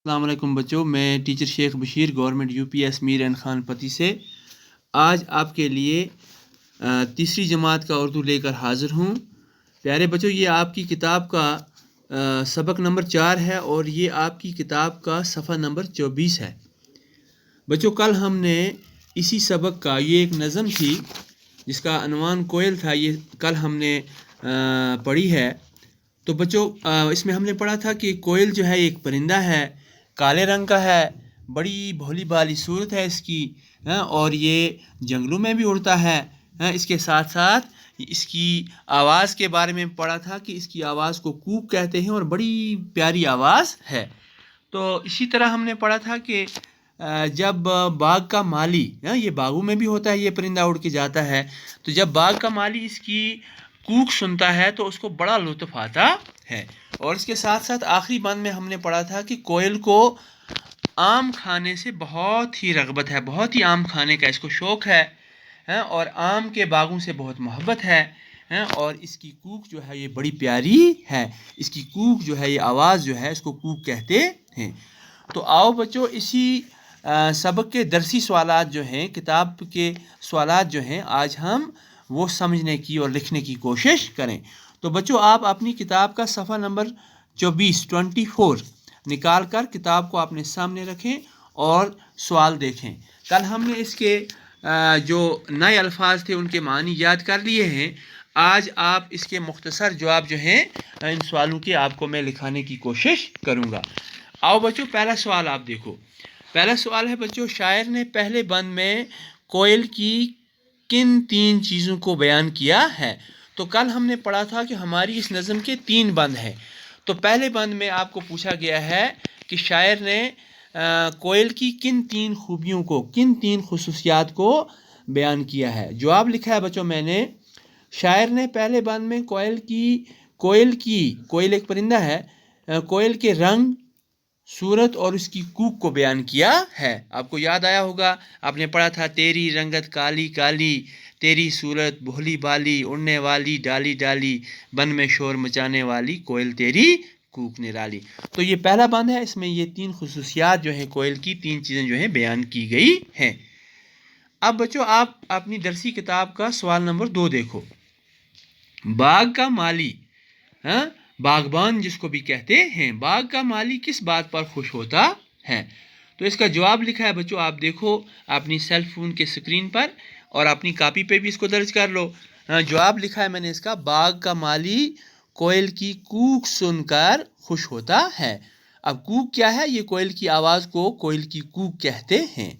السلام علیکم بچوں، میں ٹیچر شیخ بشیر گورنمنٹ UPS میر این خان پتی سے آج آپ کے لیے تیسری جماعت کا اردو لے کر حاضر ہوں۔ پیارے بچوں، یہ آپ کی کتاب کا سبق نمبر 4 ہے اور یہ آپ کی کتاب کا صفحہ نمبر 24 ہے۔ بچوں، کل ہم نے اسی سبق کا یہ ایک نظم تھی جس کا عنوان کوئل تھا، یہ کل ہم نے پڑھی ہے۔ تو بچوں، اس میں ہم نے پڑھا تھا کہ کوئل جو ہے ایک پرندہ ہے، کالے رنگ کا ہے، بڑی بھولی بھالی صورت ہے اس کی، اور یہ جنگلوں میں بھی اڑتا ہے۔ اس کے ساتھ ساتھ اس کی آواز کے بارے میں پڑھا تھا کہ اس کی آواز کو کوک کہتے ہیں اور بڑی پیاری آواز ہے۔ تو اسی طرح ہم نے پڑھا تھا کہ جب باغ کا مالی، یہ باغوں میں بھی ہوتا ہے، یہ پرندہ اڑ کے جاتا ہے، تو جب باغ کا مالی اس کی کوک سنتا ہے تو اس کو بڑا لطف آتا ہے۔ اور اس کے ساتھ ساتھ آخری بند میں ہم نے پڑھا تھا کہ کوئل کو آم کھانے سے بہت ہی رغبت ہے، بہت ہی آم کھانے کا اس کو شوق ہے، اور آم کے باغوں سے بہت محبت ہے، اور اس کی کوک جو ہے یہ بڑی پیاری ہے۔ اس کی کوک جو ہے، یہ آواز جو ہے، اس کو کوک کہتے ہیں۔ تو آؤ بچوں، اسی سبق کے درسی سوالات جو ہیں، کتاب کے سوالات جو ہیں، آج ہم وہ سمجھنے کی اور لکھنے کی کوشش کریں۔ تو بچوں، آپ اپنی کتاب کا صفحہ نمبر 24 نکال کر کتاب کو اپنے سامنے رکھیں اور سوال دیکھیں۔ کل ہم نے اس کے جو نئے الفاظ تھے ان کے معنی یاد کر لیے ہیں۔ آج آپ اس کے مختصر جواب جو ہیں ان سوالوں کے آپ کو میں لکھانے کی کوشش کروں گا۔ آؤ بچوں، پہلا سوال آپ دیکھو۔ پہلا سوال ہے بچوں، شاعر نے پہلے بند میں کوئل کی کن 3 چیزوں کو بیان کیا ہے؟ تو کل ہم نے پڑھا تھا کہ ہماری اس نظم کے 3 بند ہیں۔ تو پہلے بند میں آپ کو پوچھا گیا ہے کہ شاعر نے کوئل کی کن 3 خوبیوں کو، کن 3 خصوصیات کو بیان کیا ہے؟ جواب لکھا ہے بچوں میں نے، شاعر نے پہلے بند میں کوئل ایک پرندہ ہے، کوئل کے رنگ، صورت اور اس کی کوک کو بیان کیا ہے۔ آپ کو یاد آیا ہوگا، آپ نے پڑھا تھا تیری رنگت کالی کالی، تیری صورت بھولی بھالی، اڑنے والی ڈالی ڈالی، بن میں شور مچانے والی، کوئل تیری کوک نرالی۔ تو یہ پہلا بند ہے، اس میں یہ 3 خصوصیات جو ہیں کوئل کی، 3 چیزیں جو ہیں بیان کی گئی ہیں۔ اب بچوں، آپ اپنی درسی کتاب کا سوال نمبر 2 دیکھو۔ باغ کا مالی، باغبان جس کو بھی کہتے ہیں، باغ کا مالی کس بات پر خوش ہوتا ہے؟ تو اس کا جواب لکھا ہے بچوں، آپ دیکھو اپنی سیل فون کے سکرین پر، اور اپنی کاپی پہ بھی اس کو درج کر لو۔ جواب لکھا ہے میں نے اس کا، باغ کا مالی کوئل کی کوک سن کر خوش ہوتا ہے۔ اب کوک کیا ہے؟ یہ کوئل کی آواز کو کوئل کی کوک کہتے ہیں۔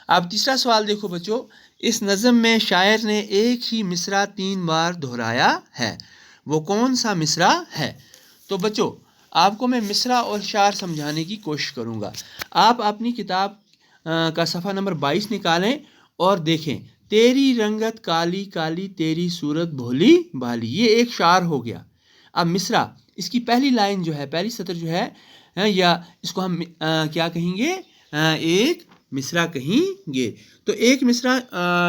اب تیسرا سوال دیکھو بچوں، اس نظم میں شاعر نے ایک ہی مصرع 3 بار دہرایا ہے، وہ کون سا مصرع ہے؟ تو بچوں، آپ کو میں مصرع اور شعر سمجھانے کی کوشش کروں گا۔ آپ اپنی کتاب کا صفحہ نمبر 22 نکالیں اور دیکھیں، تیری رنگت کالی کالی، تیری صورت بھولی بھالی، یہ ایک شعر ہو گیا۔ اب مصرع، اس کی پہلی لائن جو ہے، پہلی سطر جو ہے، یا اس کو ہم کیا کہیں گے؟ ایک مصرع کہیں گے۔ تو ایک مصرع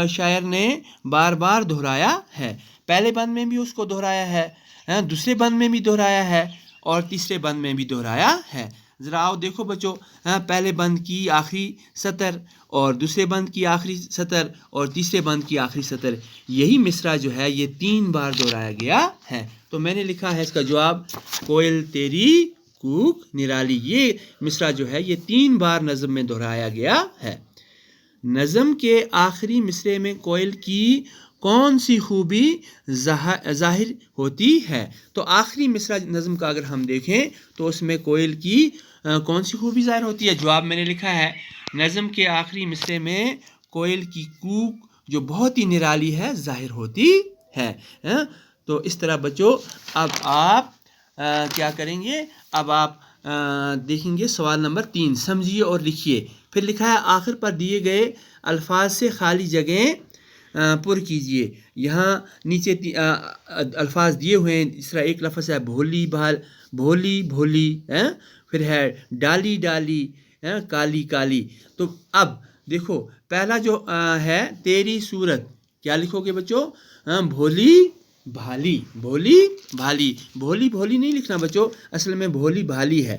شاعر نے بار بار دہرایا ہے، پہلے بند میں بھی اس کو دہرایا ہے، دوسرے بند میں بھی دہرایا ہے، اور تیسرے بند میں بھی دہرایا ہے۔ ذرا آؤ دیکھو بچوں، پہلے بند کی آخری سطر اور دوسرے بند کی آخری سطر اور تیسرے بند کی آخری سطر، یہی مصرع جو ہے یہ 3 بار دہرایا گیا ہے۔ تو میں نے لکھا ہے اس کا جواب، کوئل تیری کوک نرالی، یہ مصرع جو ہے یہ 3 بار نظم میں دہرایا گیا ہے۔ نظم کے آخری مصرعے میں کوئل کی کون سی خوبی ظاہر ہوتی ہے؟ تو آخری مصرع نظم کا اگر ہم دیکھیں تو اس میں کوئل کی کون سی خوبی ظاہر ہوتی ہے؟ جواب میں نے لکھا ہے، نظم کے آخری مصرعے میں کوئل کی کوک جو بہت ہی نرالی ہے ظاہر ہوتی ہے۔ تو اس طرح بچوں، اب آپ کیا کریں گے؟ اب آپ دیکھیں گے سوال نمبر 3، سمجھیے اور لکھیے۔ پھر لکھا ہے، آخر پر دیے گئے الفاظ سے خالی جگہیں پر کیجیے۔ یہاں نیچے الفاظ دیے ہوئے ہیں، اس طرح ایک لفظ ہے بھولی بھولی، پھر ہے ڈالی ڈالی، کالی کالی۔ تو اب دیکھو، پہلا جو ہے تیری صورت، کیا لکھو گے بچوں؟ بھولی بھالی، بھولی بھالی، بھولی بھولی نہیں لکھنا بچوں، اصل میں بھولی بھالی ہے۔